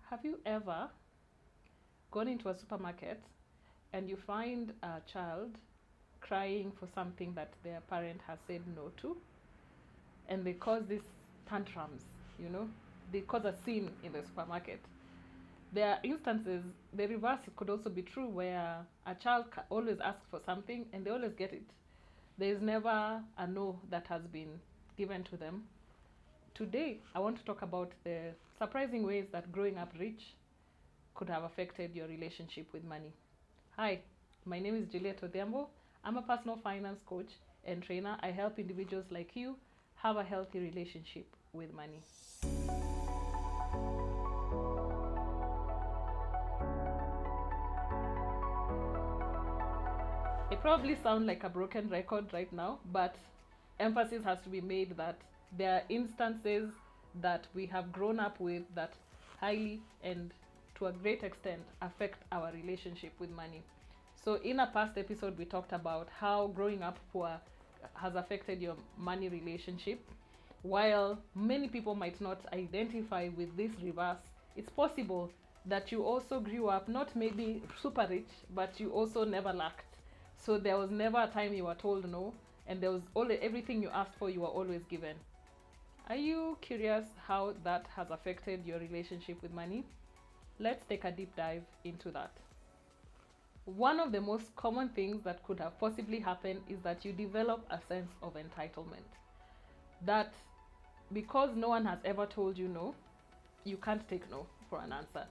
Have you ever gone into a supermarket and you find a child crying for something that their parent has said no to, and they cause these tantrums, they cause a scene in the supermarket? There are instances, the reverse could also be true, where a child always asks for something and they always get it. There is never a no that has been given to them. Today, I want to talk about the surprising ways that growing up rich could have affected your relationship with money. Hi, my name is Juliet Odhiambo. I'm a personal finance coach and trainer. I help individuals like you have a healthy relationship with money. I probably sound like a broken record right now, but emphasis has to be made that there are instances that we have grown up with that highly and to a great extent affect our relationship with money. So in a past episode, we talked about how growing up poor has affected your money relationship. While many people might not identify with this reverse, it's possible that you also grew up not maybe super rich, but you also never lacked. So there was never a time you were told no, and there was everything you asked for, you were always given. Are you curious how that has affected your relationship with money? Let's take a deep dive into that. One of the most common things that could have possibly happened is that you develop a sense of entitlement. That because no one has ever told you no, you can't take no for an answer.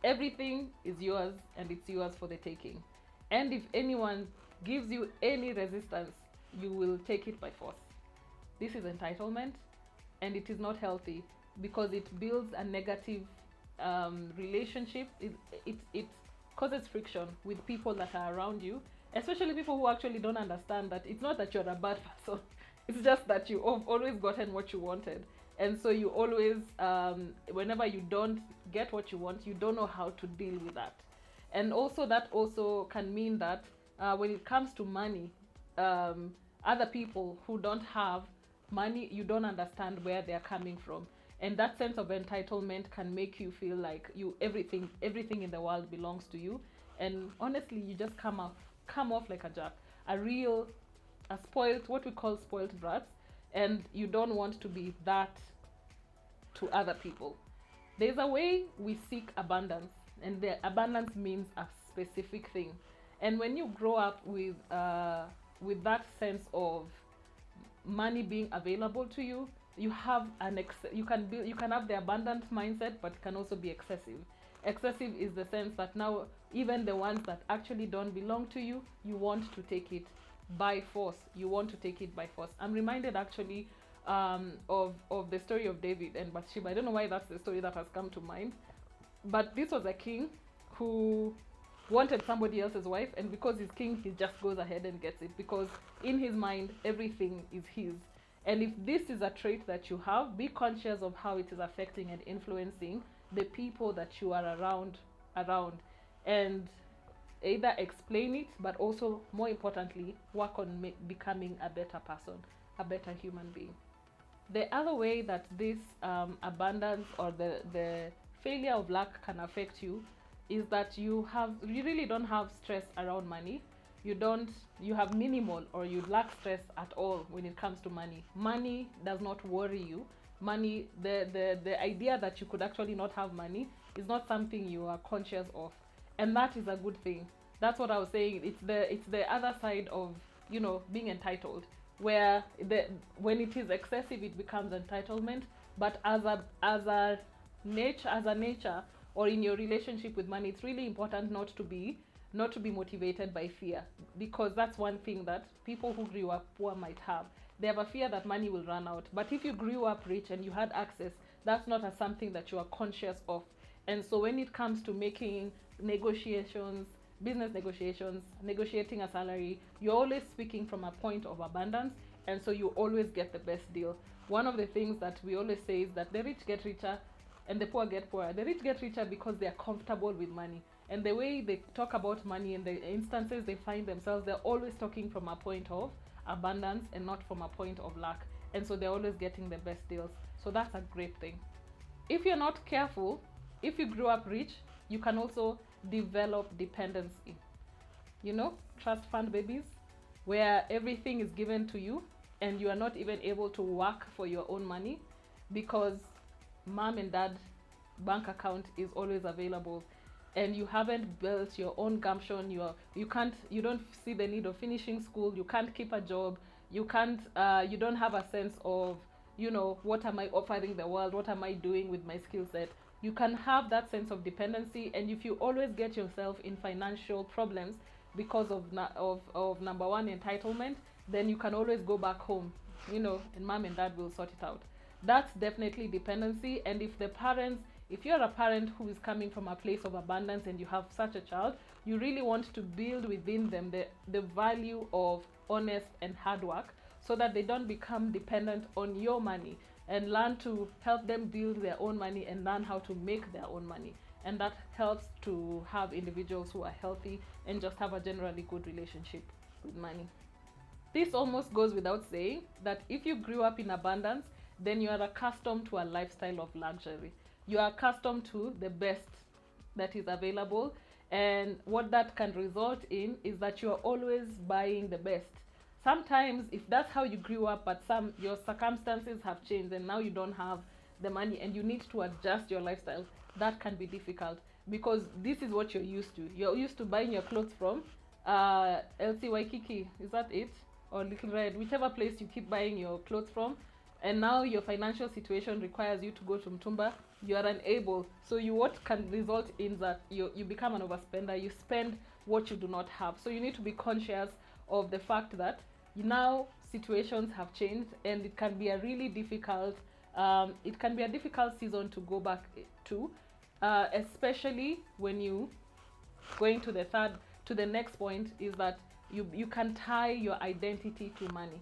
Everything is yours and it's yours for the taking. And if anyone gives you any resistance, you will take it by force. This is entitlement, and it is not healthy because it builds a negative relationship. It causes friction with people that are around you, especially people who actually don't understand that it's not that you're a bad person. It's just that you've always gotten what you wanted. And so you always, whenever you don't get what you want, you don't know how to deal with that. And also that also can mean that when it comes to money, other people who don't have money, you don't understand where they're coming from. And that sense of entitlement can make you feel like everything in the world belongs to you. And honestly, you just come off like a jerk, a spoiled, what we call spoiled brats. And you don't want to be that to other people. There's a way we seek abundance, and the abundance means a specific thing. And when you grow up with that sense of money being available to you, you have you can have the abundant mindset, but it can also be excessive. Excessive is the sense that now even the ones that actually don't belong to you, you want to take it by force. I'm reminded actually of the story of David and Bathsheba. I don't know why that's the story that has come to mind, but this was a king who wanted somebody else's wife, and because he's king, he just goes ahead and gets it, because in his mind everything is his. And if this is a trait that you have, be conscious of how it is affecting and influencing the people that you are around, and either explain it, but also more importantly, work on becoming a better person, a better human being. The other way that this abundance or the failure of luck can affect you is that you really don't have stress around money. You have minimal, or you lack stress at all when it comes to money. Money does not worry you. Money, the idea that you could actually not have money is not something you are conscious of, and that is a good thing. That's what I was saying. It's the other side of being entitled, where when it is excessive, it becomes entitlement. But as a nature, or in your relationship with money, it's really important not to be motivated by fear, because that's one thing that people who grew up poor might have. They have a fear that money will run out. But if you grew up rich and you had access, that's not something that you are conscious of. And so when it comes to making negotiations, business negotiations, negotiating a salary, you're always speaking from a point of abundance, and so you always get the best deal. One of the things that we always say is that the rich get richer and the poor get poorer. The rich get richer because they are comfortable with money. And the way they talk about money and the instances they find themselves, they're always talking from a point of abundance and not from a point of lack. And so they're always getting the best deals. So that's a great thing. If you're not careful, if you grew up rich, you can also develop dependency. You know, trust fund babies, where everything is given to you and you are not even able to work for your own money because mom and dad bank account is always available, and you haven't built your own gumption. You don't see the need of finishing school, you can't keep a job, you don't have a sense of, you know, what am I offering the world, what am I doing with my skill set. You can have that sense of dependency, and if you always get yourself in financial problems because of number one, entitlement, then you can always go back home, you know, and mom and dad will sort it out. That's definitely dependency. And if you're a parent who is coming from a place of abundance and you have such a child, you really want to build within them the value of honest and hard work, so that they don't become dependent on your money, and learn to help them build their own money and learn how to make their own money. And that helps to have individuals who are healthy and just have a generally good relationship with money. This almost goes without saying that if you grew up in abundance, then you are accustomed to a lifestyle of luxury. You are accustomed to the best that is available, and what that can result in is that you are always buying the best. Sometimes, if that's how you grew up, but your circumstances have changed and now you don't have the money and you need to adjust your lifestyle, that can be difficult, because this is what you're used to. You're used to buying your clothes from LC Waikiki, is that it? Or Little Red, whichever place you keep buying your clothes from, and now your financial situation requires you to go to Mtumba, you are unable. So what can result in that you become an overspender, you spend what you do not have. So you need to be conscious of the fact that now situations have changed, and it can be a really difficult season to go back to, especially when you going to the next point, is that you can tie your identity to money.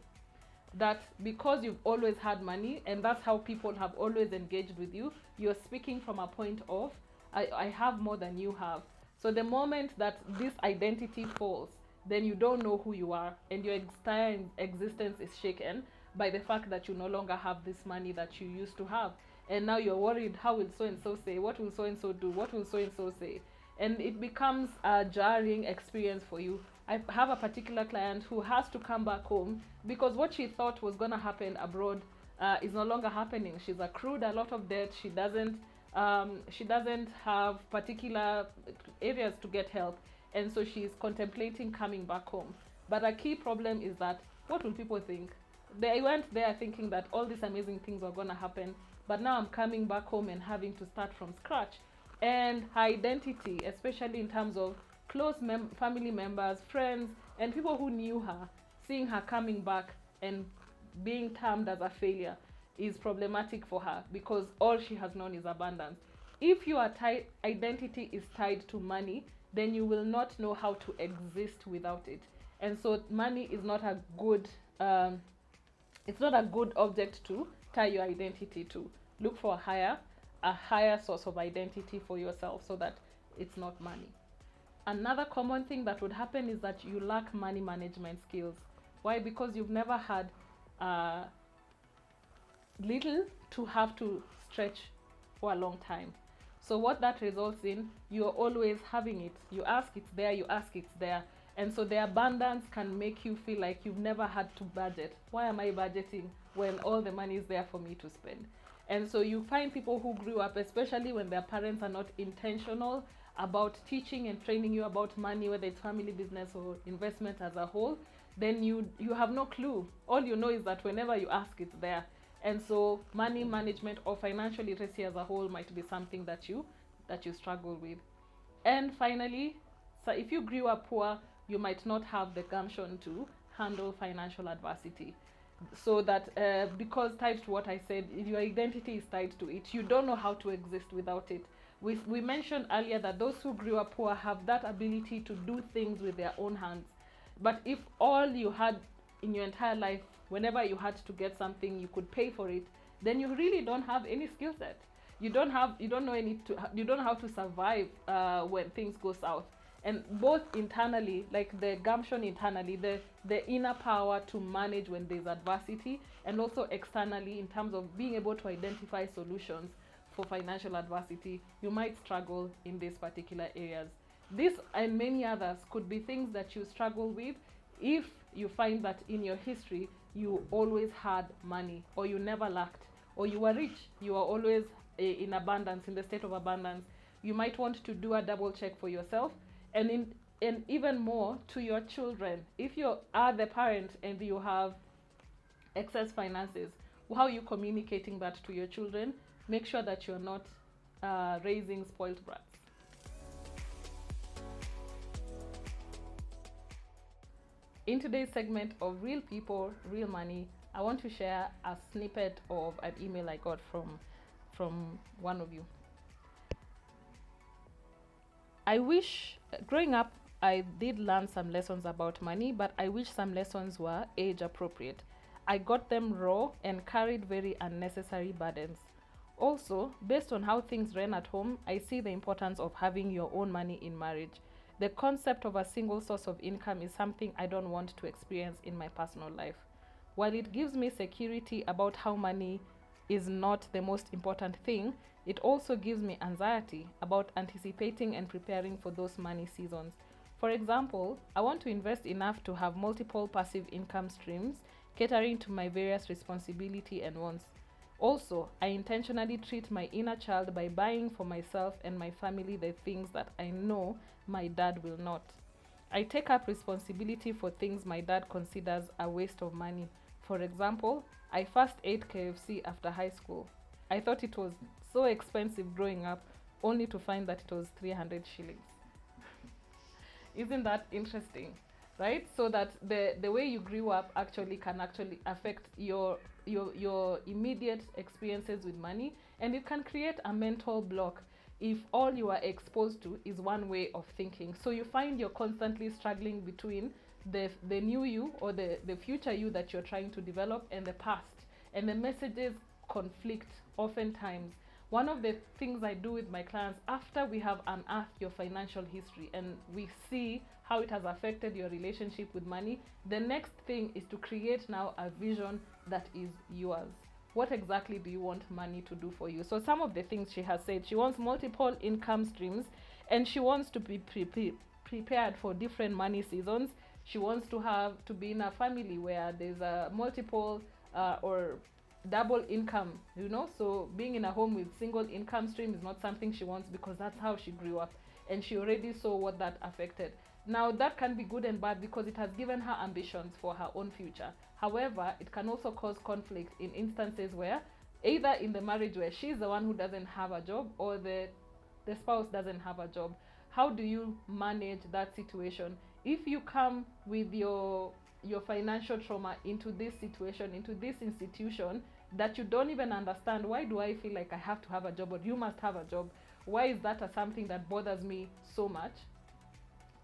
That because you've always had money and that's how people have always engaged with you, you're speaking from a point of I have more than you have. So the moment that this identity falls, then you don't know who you are, and your entire existence is shaken by the fact that you no longer have this money that you used to have. And now you're worried, how will so and so say, what will so and so do, what will so and so say, and it becomes a jarring experience for you. I have a particular client who has to come back home because what she thought was going to happen abroad is no longer happening. She's accrued a lot of debt. She doesn't have particular areas to get help, and so she's contemplating coming back home. But a key problem is that, what will people think? They went there thinking that all these amazing things are going to happen, but now I'm coming back home and having to start from scratch. And her identity, especially in terms of close family members, friends, and people who knew her, seeing her coming back and being termed as a failure, is problematic for her, because all she has known is abundance. If your identity is tied to money, then you will not know how to exist without it. And so money is not a good object to tie your identity to. Look for a higher source of identity for yourself, so that it's not money. Another common thing that would happen is that you lack money management skills. Why? Because you've never had little to have to stretch for a long time. So what that results in, you're always having it. You ask, it's there, you ask, it's there. And so the abundance can make you feel like you've never had to budget. Why am I budgeting when all the money is there for me to spend? And so you find people who grew up, especially when their parents are not intentional about teaching and training you about money, whether it's family business or investment as a whole, then you have no clue. All you know is that whenever you ask, it's there. And so money management or financial literacy as a whole might be something that you struggle with. And finally, so if you grew up poor, you might not have the gumption to handle financial adversity. So that because tied to what I said, your identity is tied to it. You don't know how to exist without it. We mentioned earlier that those who grew up poor have that ability to do things with their own hands. But if all you had in your entire life, whenever you had to get something, you could pay for it, then you really don't have any skill set. You don't know how to survive when things go south. And both internally, like the gumption internally, the inner power to manage when there's adversity, and also externally in terms of being able to identify solutions for financial adversity, you might struggle in these particular areas. This and many others could be things that you struggle with if you find that in your history you always had money, or you never lacked, or you were rich, you were always in abundance, in the state of abundance. You might want to do a double check for yourself, and even more to your children. If you are the parent and you have excess finances, how are you communicating that to your children? Make sure that you're not raising spoiled brats. In today's segment of Real People, Real Money, I want to share a snippet of an email I got from one of you. I wish, growing up, I did learn some lessons about money, but I wish some lessons were age appropriate. I got them raw and carried very unnecessary burdens. Also, based on how things ran at home, I see the importance of having your own money in marriage. The concept of a single source of income is something I don't want to experience in my personal life. While it gives me security about how money is not the most important thing, it also gives me anxiety about anticipating and preparing for those money seasons. For example, I want to invest enough to have multiple passive income streams, catering to my various responsibilities and wants. Also, I intentionally treat my inner child by buying for myself and my family the things that I know my dad will not. I take up responsibility for things my dad considers a waste of money. For example, I first ate KFC after high school. I thought it was so expensive growing up, only to find that it was 300 shillings. Isn't that interesting? Right? So that the way you grew up actually can actually affect your immediate experiences with money, and it can create a mental block if all you are exposed to is one way of thinking. So you find you're constantly struggling between the new you, or the future you that you're trying to develop, and the past, and the messages conflict oftentimes. One of the things I do with my clients, after we have unearthed your financial history and we see how it has affected your relationship with money, the next thing is to create now a vision that is yours. What exactly do you want money to do for you? So some of the things she has said, she wants multiple income streams, and she wants to be prepared for different money seasons. She wants to be in a family where there's a multiple or double income, so being in a home with single income stream is not something she wants, because that's how she grew up and she already saw what that affected. Now that can be good and bad, because it has given her ambitions for her own future. However, it can also cause conflict in instances where either in the marriage where she's the one who doesn't have a job, or the spouse doesn't have a job. How do you manage that situation? If you come with your financial trauma into this situation, into this institution that you don't even understand, why do I feel like I have to have a job, or you must have a job? Why is that something that bothers me so much?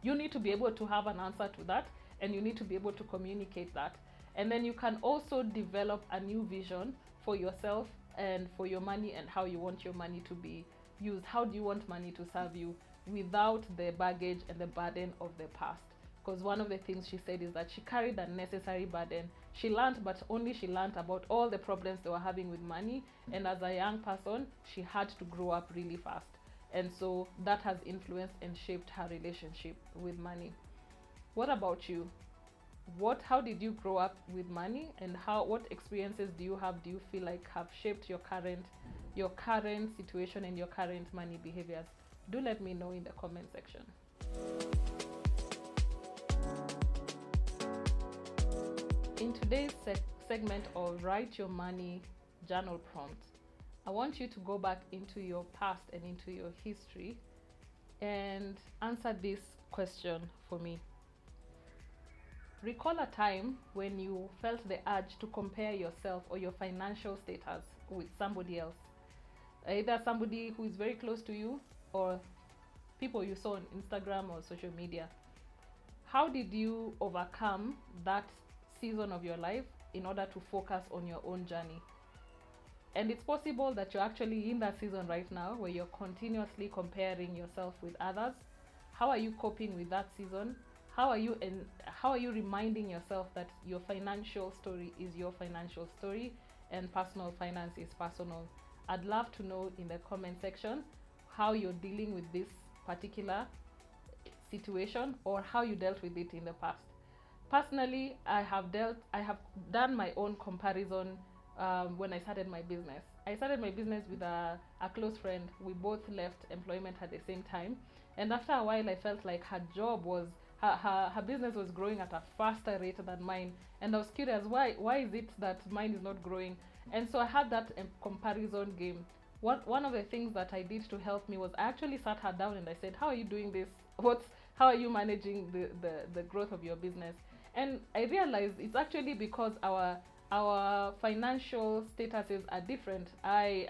You need to be able to have an answer to that, and you need to be able to communicate that. And then you can also develop a new vision for yourself and for your money, and how you want your money to be used. How do you want money to serve you without the baggage and the burden of the past? Because one of the things she said is that she carried a necessary burden. She learned, but only she learned about all the problems they were having with money. And as a young person, she had to grow up really fast. And so that has influenced and shaped her relationship with money. What about you? How did you grow up with money, and what experiences do you have, do you feel like have shaped your current situation and your current money behaviors? Do let me know in the comment section. In today's segment of Write Your Money Journal Prompt, I want you to go back into your past and into your history and answer this question for me. Recall a time when you felt the urge to compare yourself or your financial status with somebody else, either somebody who is very close to you or people you saw on Instagram or social media. How did you overcome that season of your life in order to focus on your own journey? And it's possible that you're actually in that season right now where you're continuously comparing yourself with others. How are you coping with that season? How are you reminding yourself that your financial story is your financial story, and personal finance is personal? I'd love to know in the comment section how you're dealing with this particular situation or how you dealt with it in the past. Personally, I have done my own comparison when I started my business. I started my business with a close friend. We both left employment at the same time, and after a while, I felt like her business was growing at a faster rate than mine, and I was curious why is it that mine is not growing. And so I had that comparison game. One of the things that I did to help me was I actually sat her down and I said, how are you doing this? How are you managing the growth of your business? And I realized it's actually because our financial statuses are different. I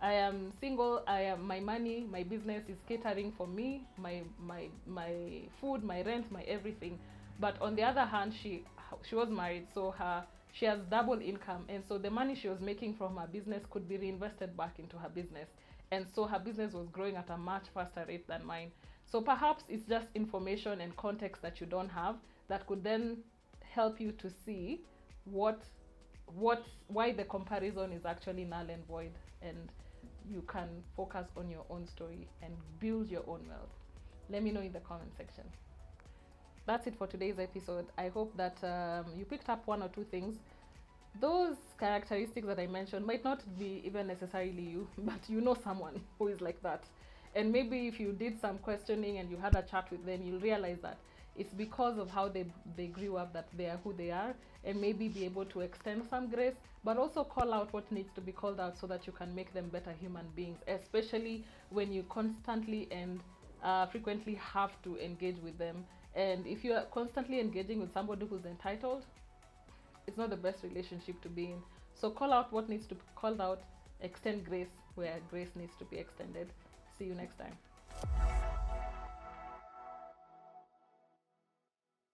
am single. My money, my business is catering for me, my food, my rent, my everything. But on the other hand, she was married, so she has double income, and so the money she was making from her business could be reinvested back into her business. And so her business was growing at a much faster rate than mine. So perhaps it's just information and context that you don't have that could then help you to see why the comparison is actually null and void, and you can focus on your own story and build your own wealth. Let me know in the comment section. That's it for today's episode. I hope that you picked up one or two things. Those characteristics that I mentioned might not be even necessarily you, but you know someone who is like that. And maybe if you did some questioning and you had a chat with them, you'll realize that it's because of how they grew up that they are who they are, and maybe be able to extend some grace, but also call out what needs to be called out so that you can make them better human beings, especially when you constantly and frequently have to engage with them. And if you are constantly engaging with somebody who's entitled, it's not the best relationship to be in. So call out what needs to be called out, extend grace where grace needs to be extended. See you next time.